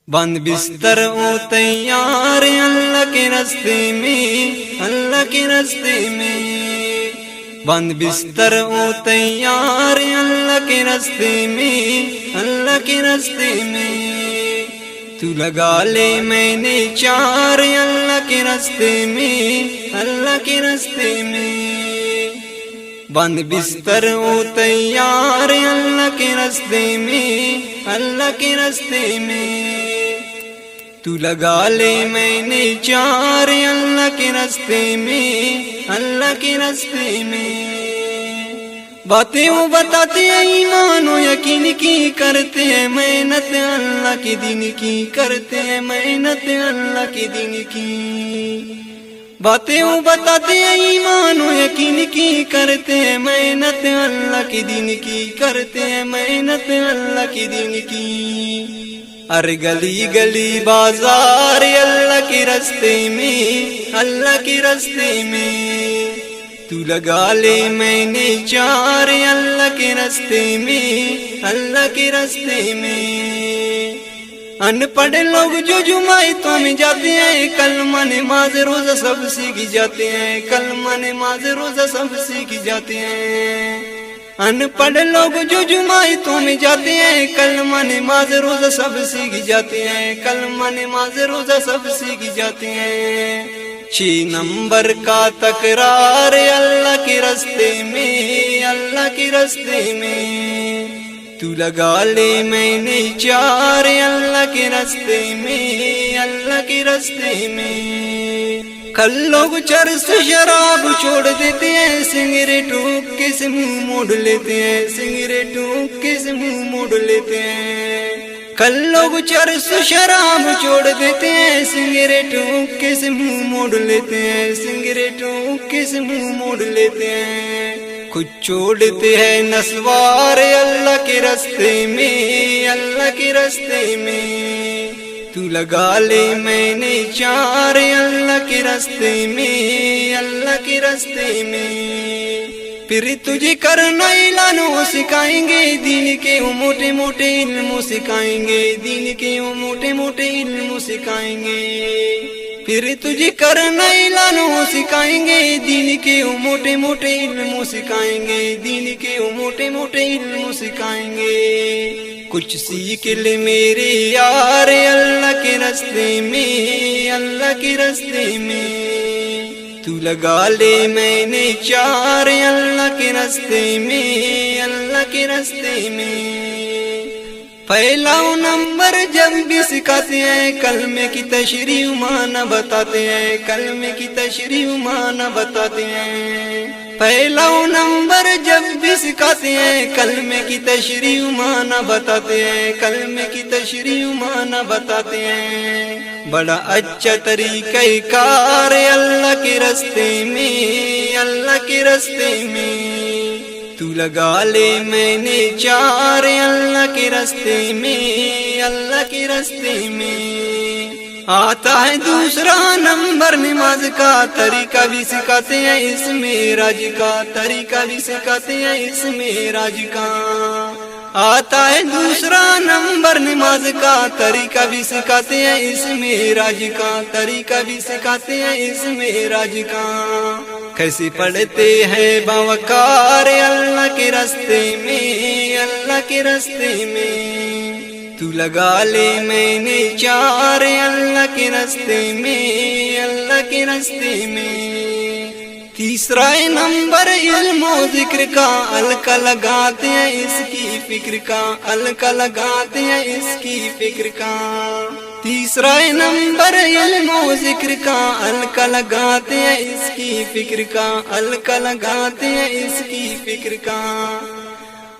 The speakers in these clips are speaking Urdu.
بند بستر او تیار اللہ کے راستے میں، اللہ کے راستے میں، بند بستر او تیار اللہ کے راستے میں، اللہ کے راستے میں، تو لگا لے میں نے چار اللہ کے راستے میں، اللہ کے راستے میں، بند بستر او تیار اللہ کے راستے میں، اللہ کے راستے میں، تو لگا لے میں نے چار اللہ کے راستے میں، اللہ کے راستے میں، باتیں وہ بتاتے ہیں ایمان و یقین کی، کرتے ہیں محنت اللہ کے دین کی، کرتے ہیں محنت اللہ کے دین کی، باتیں وہ بتاتے ہیں ایمان و یقین کی، کرتے ہیں محنت اللہ کے دین کی، کرتے ہیں محنت اللہ کے دین کی، ہر گلی گلی بازار اللہ کے راستے میں، اللہ کے راستے میں، تو لگا لے میں نے چار اللہ کے راستے میں، اللہ کے راستے میں، ان پڑھ لوگ جو جماعتوں میں جاتے ہیں، کلمہ نماز روزہ سب سیکھ جاتے ہیں، کلمہ نماز روزہ سب سیکھ جاتے ہیں، ان پڑھ لوگ جو جماعتوں میں جاتے ہیں، کلمہ نماز روزہ سب سیکھ جاتے ہیں، کلمہ نماز روزہ سب سیکھ جاتے ہیں، 6 نمبر کا تکرار اللہ کے راستے میں، اللہ کے راستے میں، تو لگا لے میں نے چار اللہ کے راستے میں، اللہ کے راستے میں، کل لوگ چرس شراب چھوڑ دیتے ہیں، سگریٹ حقے سے منہ موڑ لیتے ہیں، سگریٹ حقے سے منہ موڑ لیتے ہیں، کل لوگ چرس شراب چھوڑ دیتے ہیں، سگریٹ حقے سے منہ موڑ لیتے ہیں، سگریٹ حقے سے منہ موڑ لیتے ہیں، کچھ چھوڑتے ہیں نسوار اللہ کے راستے میں، اللہ کے راستے میں، تو لگا لے میں نے چار اللہ کے راستے میں، اللہ کے راستے میں، پھر تجھے کرنا اعلان وہ سکھائیں گے، دین کے وہ موٹے موٹے علم سکھائیں گے، دین کے وہ موٹے موٹے علم سکھائیں گے، پھر تجھے کرنا اعلان وہ سکھائیں گے، دین کے وہ موٹے موٹے علم سکھائیں گے، دین کے وہ موٹے موٹے علم سکھائیں گے، کچھ سیکھ لے میرے یار اللہ کے راستے میں، اللہ کے راستے میں، تو لگا لے میں نے چار اللہ کے راستے میں، اللہ کے راستے میں، پہلا نمبر جب بھی سکھاتے ہیں، کلمے کی تشریح معنی بتاتے ہیں، کلمے کی تشریح معنی بتاتے ہیں، پہلا نمبر جب بھی سکھاتے ہیں، کلمے کی تشریح معنی بتاتے ہیں، کلمے کی تشریح معنی بتاتے ہیں، بڑا اچھا طریقہ کار اللہ کے راستے میں، اللہ کے راستے میں، تو لگا لے میں نے چار اللہ کے راستے میں، اللہ کے راستے میں، آتا ہے دوسرا نمبر نماز کا، طریقہ بھی سکھاتے ہیں اس معراج کا، طریقہ بھی سکھاتے ہیں اس معراج کا، آتا ہے دوسرا نمبر نماز کا، طریقہ بھی سکھاتے ہیں اس معراج کا، طریقہ بھی سکھاتے ہیں اس معراج کا، کیسے پڑھتے ہیں باوقار اللہ کے راستے میں، اللہ کے راستے میں، تو لگا لے میں نے چار اللہ کے راستے میں، اللہ کے راستے میں، تیسرا نمبر علم و ذکر کا، الکا لگاتے ہیں اس کی فکر کا، الکا لگاتے ہیں اس کی فکر کا، تیسرا نمبر علم و ذکر کا، الکا لگاتے ہیں اس کی فکر کا، الکا لگاتے ہیں اس کی فکر کا،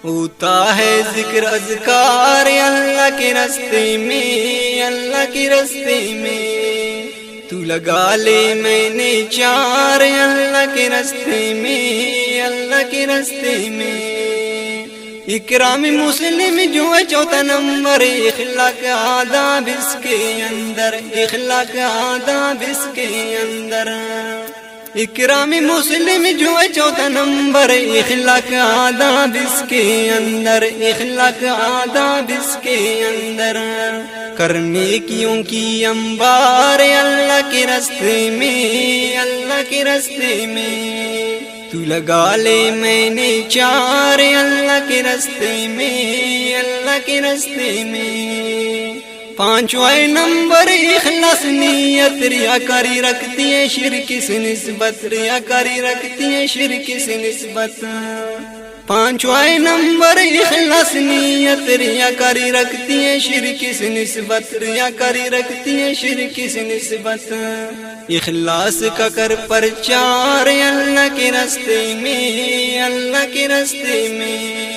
ہوتا ہے ذکر اذکار اللہ کے راستے میں، اللہ کے راستے میں، تو لگا لے میں نے چار اللہ کے راستے میں، اللہ کے راستے میں، اکرام مسلم جو ہے چوتھا نمبر، اخلاق آداب اس کے اندر، اخلاق آداب اس کے اندر، اکرام مسلم جو ہے چوتھا نمبر، اخلاق آداب اس کے اندر، اخلاق آداب اس کے اندر، کرنے کیوں کی انبار اللہ کے راستے میں، اللہ کے راستے میں، تو لگا لے میں نے چار اللہ کے راستے میں، اللہ کے راستے میں۔ پانچواں نمبر اخلاص نیت، ریاکاری رکھتی ہے شرک سے نسبت، ریاکاری رکھتی ہے شرک سے نسبت۔ پانچواں نمبر اخلاص نیت، ریاکاری رکھتی ہے شرک سے نسبت، ریاکاری رکھتی ہے شرک سے نسبت۔ اخلاص کا کر پرچار اللہ کے راستے میں، اللہ کے راستے میں،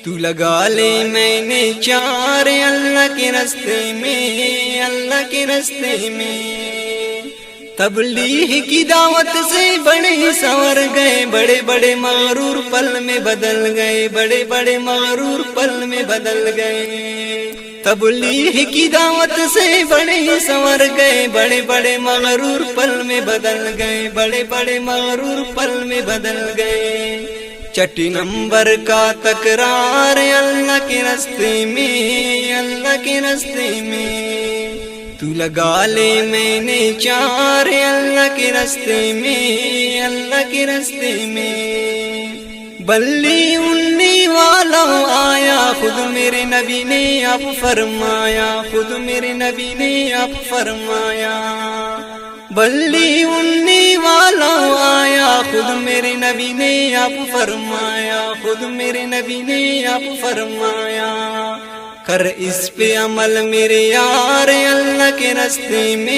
تو لگا لے میں نے چار اللہ کے راستے میں، اللہ کے راستے میں۔ تبلیغ کی دعوت سے بڑے سنور گئے، بڑے بڑے مغرور پل میں بدل گئے، بڑے بڑے مغرور پل میں بدل گئے۔ تبلیغ کی دعوت سے بڑے سنور گئے، بڑے بڑے مغرور پل میں بدل گئے، بڑے بڑے مغرور پل میں بدل گئے۔ چھٹی نمبر کا تکرار اللہ کے راستے میں، اللہ کے راستے میں، تو لگا لے میں نے چار اللہ کے راستے میں، اللہ کے راستے میں۔ بلی اننی والا آیا، خود میرے نبی نے اب فرمایا، خود میرے نبی نے اب فرمایا۔ بلی اننی والا آیا، خود میرے نبی نے اب فرمایا، خود میرے نبی نے اب فرمایا۔ کر اس پہ عمل میرے یار اللہ کے راستے میں۔